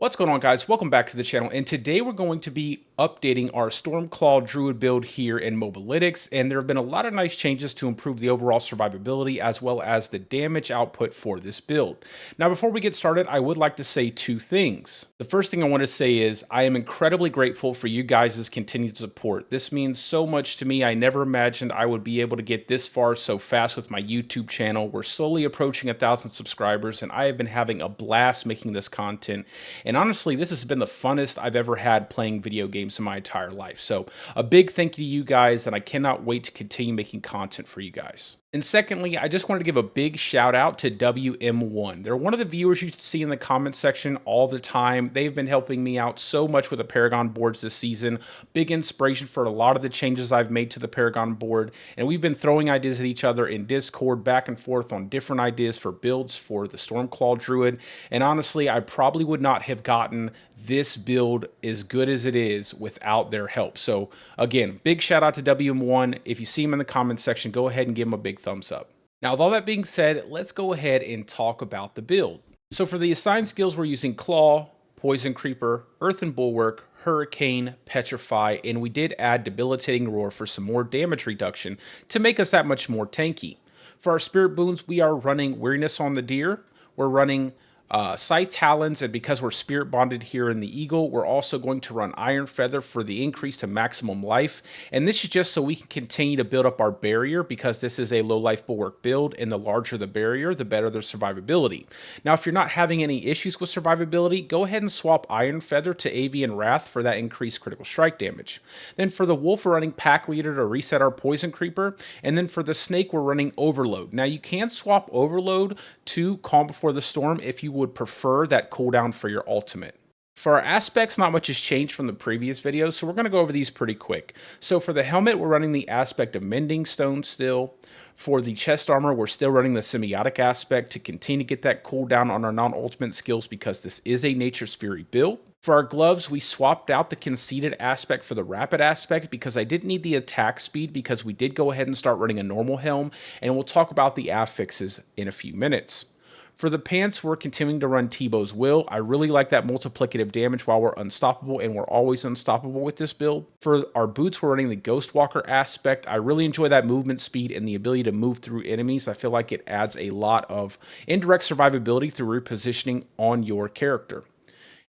What's going on, guys? Welcome back to the channel, and today we're going to be updating our Stormclaw Druid build here in Mobalytics, and there have been a lot of nice changes to improve the overall survivability as well as the damage output for this build. Now, before we get started, I would like to say two things. The first thing I want to say is I am incredibly grateful for you guys' continued support. This means so much to me. I never imagined I would be able to get this far so fast with my YouTube channel. We're slowly approaching 1,000 subscribers, and I have been having a blast making this content. And honestly, this has been the funnest I've ever had playing video games in my entire life. So a big thank you to you guys, and I cannot wait to continue making content for you guys. And secondly, I just wanted to give a big shout out to WM1. They're one of the viewers you see in the comments section all the time. They've been helping me out so much with the Paragon boards this season. Big inspiration for a lot of the changes I've made to the Paragon board. And we've been throwing ideas at each other in Discord back and forth on different ideas for builds for the Stormclaw Druid. And honestly, I probably would not have gotten this build as good as it is without their help. So again, big shout out to WM1. If you see him in the comments section, go ahead and give him a big thumbs up. Now, with all that being said, let's go ahead and talk about the build. So for the assigned skills, we're using Claw, Poison Creeper, Earthen Bulwark, Hurricane, Petrify, and we did add Debilitating Roar for some more damage reduction to make us that much more tanky. For our Spirit Boons, we are running Weariness on the Deer. We're running Sight Talons, and because we're spirit bonded here in the Eagle, we're also going to run Iron Feather for the increase to maximum life. And this is just so we can continue to build up our barrier, because this is a low life bulwark build, and the larger the barrier, the better their survivability. Now, if you're not having any issues with survivability, go ahead and swap Iron Feather to Avian Wrath for that increased critical strike damage. Then for the Wolf, we're running Pack Leader to reset our Poison Creeper. And then for the Snake, we're running Overload. Now, you can swap Overload to Calm Before the Storm if you would prefer that cooldown for your ultimate. For our aspects, not much has changed from the previous videos, so we're going to go over these pretty quick. So for the helmet, we're running the aspect of Mending Stone still. For the chest armor, we're still running the Semiotic aspect to continue to get that cooldown on our non-ultimate skills, because this is a Nature's Fury build. For our gloves, we swapped out the Conceited aspect for the Rapid aspect because I didn't need the attack speed, because we did go ahead and start running a normal helm, and we'll talk about the affixes in a few minutes. For the pants, we're continuing to run Tebow's Will. I really like that multiplicative damage while we're unstoppable, and we're always unstoppable with this build. For our boots, we're running the Ghostwalker aspect. I really enjoy that movement speed and the ability to move through enemies. I feel like it adds a lot of indirect survivability through repositioning on your character.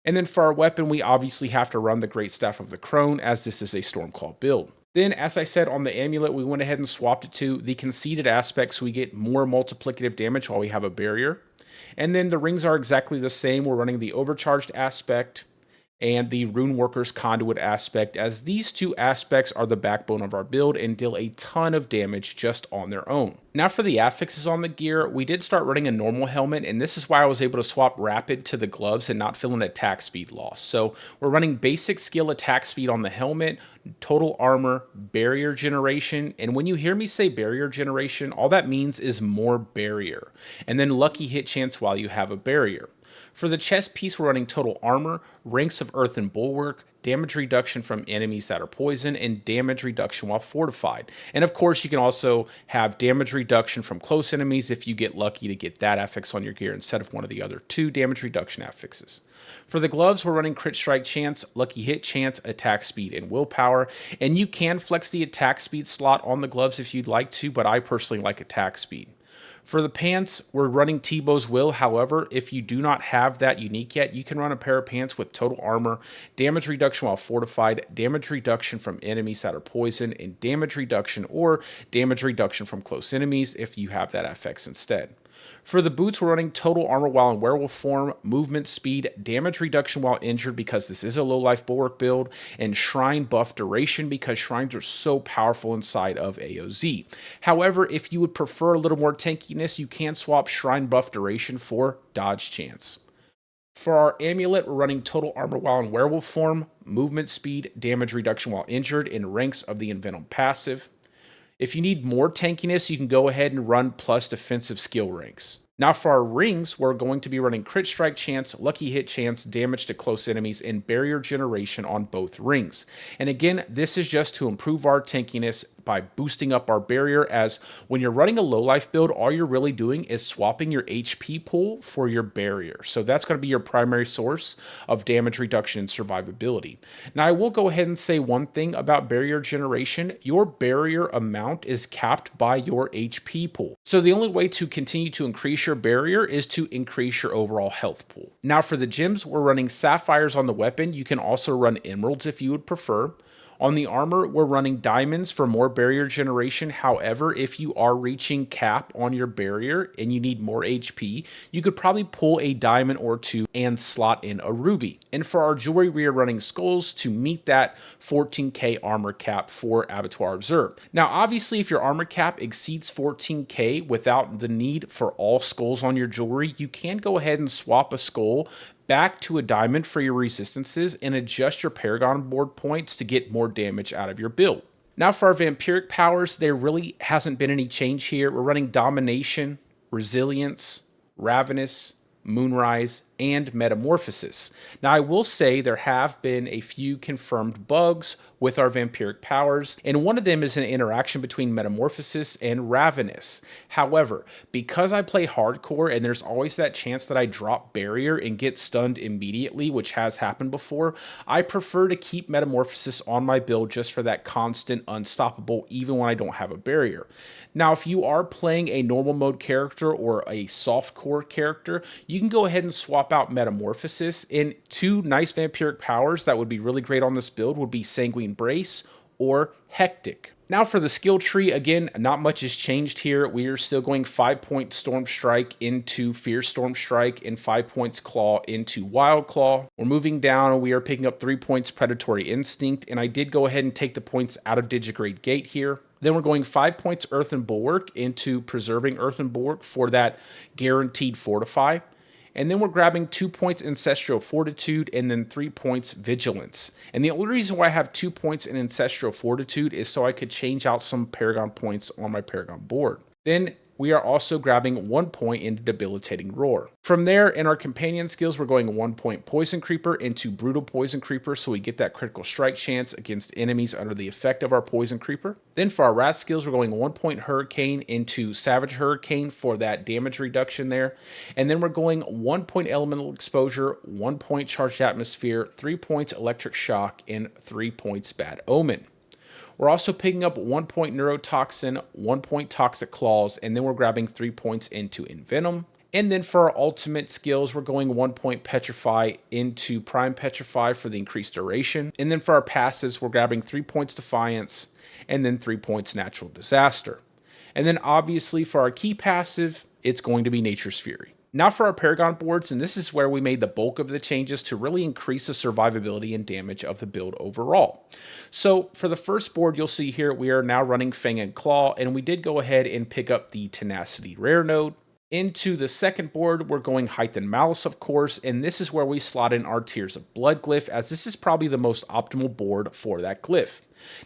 And then for our weapon, we obviously have to run the Great Staff of the Crone, as this is a Stormclaw build. Then, as I said, on the amulet, we went ahead and swapped it to the Conceited aspect so we get more multiplicative damage while we have a barrier. And then the rings are exactly the same. We're running the Overcharged aspect and the Runeworker's Conduit aspect, as these two aspects are the backbone of our build and deal a ton of damage just on their own. Now for the affixes on the gear, we did start running a normal helmet, and this is why I was able to swap Rapid to the gloves and not feel an attack speed loss. So we're running basic skill attack speed on the helmet, total armor, barrier generation, and when you hear me say barrier generation, all that means is more barrier, and then lucky hit chance while you have a barrier. For the chest piece, we're running total armor, ranks of Earthen Bulwark, damage reduction from enemies that are poisoned, and damage reduction while fortified. And of course, you can also have damage reduction from close enemies if you get lucky to get that affix on your gear instead of one of the other two damage reduction affixes. For the gloves, we're running crit strike chance, lucky hit chance, attack speed, and willpower. And you can flex the attack speed slot on the gloves if you'd like to, but I personally like attack speed. For the pants, we're running Tebow's Will. However, if you do not have that unique yet, you can run a pair of pants with total armor, damage reduction while fortified, damage reduction from enemies that are poisoned, and damage reduction or damage reduction from close enemies if you have that FX instead. For the boots, we're running total armor while in werewolf form, movement speed, damage reduction while injured because this is a low life bulwark build, and shrine buff duration because shrines are so powerful inside of AoZ. However, if you would prefer a little more tankiness, you can swap shrine buff duration for dodge chance. For our amulet, we're running total armor while in werewolf form, movement speed, damage reduction while injured, and ranks of the Envenom passive. If you need more tankiness, you can go ahead and run plus defensive skill ranks. Now for our rings, we're going to be running crit strike chance, lucky hit chance, damage to close enemies, and barrier generation on both rings. And again, this is just to improve our tankiness by boosting up our barrier, as when you're running a low life build, all you're really doing is swapping your HP pool for your barrier. So that's going to be your primary source of damage reduction and survivability. Now, I will go ahead and say one thing about barrier generation. Your barrier amount is capped by your HP pool. So the only way to continue to increase your barrier is to increase your overall health pool. Now, for the gems, we're running sapphires on the weapon. You can also run emeralds if you would prefer. On the armor, we're running diamonds for more barrier generation. However, if you are reaching cap on your barrier and you need more HP, you could probably pull a diamond or two and slot in a ruby. And for our jewelry, we are running skulls to meet that 14k armor cap for Abattoir Observe. Now, obviously, if your armor cap exceeds 14k without the need for all skulls on your jewelry, you can go ahead and swap a skull back to a diamond for your resistances and adjust your Paragon board points to get more damage out of your build. Now for our Vampiric powers, there really hasn't been any change here. We're running Domination, Resilience, Ravenous, Moonrise, and Metamorphosis. Now, I will say there have been a few confirmed bugs with our Vampiric powers, and one of them is an interaction between Metamorphosis and Ravenous. However, because I play hardcore and there's always that chance that I drop barrier and get stunned immediately, which has happened before, I prefer to keep Metamorphosis on my build just for that constant unstoppable, even when I don't have a barrier. Now, if you are playing a normal mode character or a softcore character, you can go ahead and swap out Metamorphosis. And two nice Vampiric powers that would be really great on this build would be Sanguine Brace or Hectic. Now for the skill tree, again, not much has changed here. We are still going 5 point Storm Strike into Fierce Storm Strike and 5 points Claw into Wild Claw. We're moving down and we are picking up 3 points Predatory Instinct, and I did go ahead and take the points out of Digigrade Gate here. Then we're going 5 points Earthen Bulwark into Preserving Earthen Bulwark for that guaranteed Fortify. And then we're grabbing 2 points Ancestral Fortitude and then 3 points Vigilance. And the only reason why I have 2 points in Ancestral Fortitude is so I could change out some Paragon points on my Paragon board. Then we are also grabbing 1 point into Debilitating Roar. From there, in our companion skills, we're going 1 point Poison Creeper into Brutal Poison Creeper, so we get that critical strike chance against enemies under the effect of our Poison Creeper. Then for our Wrath skills, we're going 1 point Hurricane into Savage Hurricane for that damage reduction there. And then we're going 1 point Elemental Exposure, 1 point Charged Atmosphere, 3 points Electric Shock, and 3 points Bad Omen. We're also picking up 1 point Neurotoxin, 1 point Toxic Claws, and then we're grabbing 3 points into Envenom. And then for our ultimate skills, we're going 1 point Petrify into Prime Petrify for the increased duration. And then for our passives, we're grabbing 3 points Defiance, and then 3 points Natural Disaster. And then obviously for our key passive, it's going to be Nature's Fury. Now for our Paragon boards, and this is where we made the bulk of the changes to really increase the survivability and damage of the build overall. So for the first board, you'll see here, we are now running Fang and Claw, and we did go ahead and pick up the Tenacity Rare node. Into the second board, we're going Height and Malice, of course, and this is where we slot in our Tears of Blood glyph, as this is probably the most optimal board for that glyph.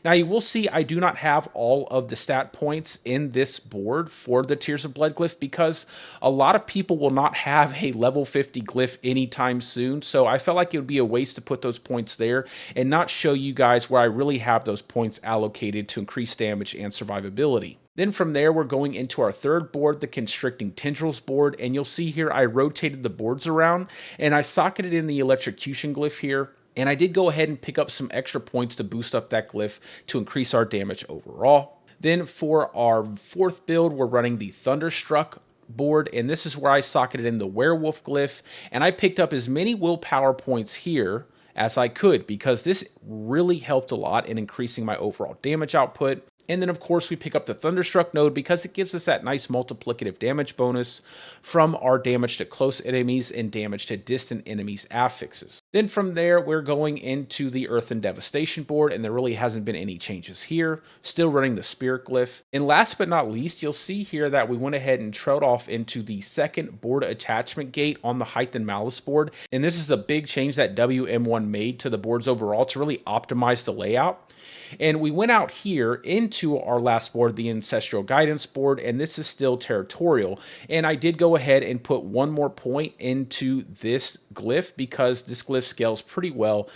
Now you will see I do not have all of the stat points in this board for the Tears of Blood glyph because a lot of people will not have a level 50 glyph anytime soon. So I felt like it would be a waste to put those points there and not show you guys where I really have those points allocated to increase damage and survivability. Then from there, we're going into our third board, the Constricting Tendrils board, and you'll see here I rotated the boards around and I socketed in the Electrocution glyph here. And I did go ahead and pick up some extra points to boost up that glyph to increase our damage overall. Then for our fourth build, we're running the Thunderstruck board, and this is where I socketed in the Werewolf glyph, and I picked up as many willpower points here as I could because this really helped a lot in increasing my overall damage output. And then, of course, we pick up the Thunderstruck node because it gives us that nice multiplicative damage bonus from our damage to close enemies and damage to distant enemies affixes. Then from there, we're going into the Earth and Devastation board, and there really hasn't been any changes here. Still running the Spirit glyph. And last but not least, you'll see here that we went ahead and trailed off into the second board attachment gate on the Height and Malice board. And this is the big change that WM1 made to the boards overall to really optimize the layout. And we went out here into our last board, the Ancestral Guidance board, and this is still territorial. And I did go ahead and put 1 more point into this glyph because this glyph scales pretty well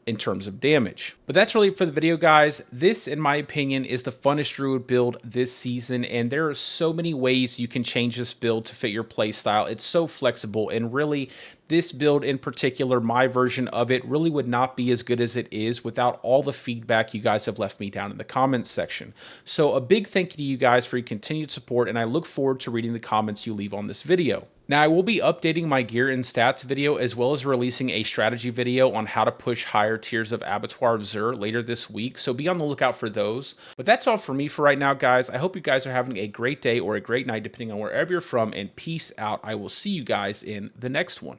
in terms of damage. But that's really it for the video, guys. This, in my opinion, is the funnest Druid build this season, and there are so many ways you can change this build to fit your playstyle. It's so flexible, and really, this build in particular, my version of it, really would not be as good as it is without all the feedback you guys have left me down in the comments section. So a big thank you to you guys for your continued support, and I look forward to reading the comments you leave on this video. Now, I will be updating my gear and stats video, as well as releasing a strategy video on how to push higher tiers of Abattoir Zur later this week, so be on the lookout for those. But that's all for me for right now, guys. I hope you guys are having a great day or a great night, depending on wherever you're from, and peace out. I will see you guys in the next one.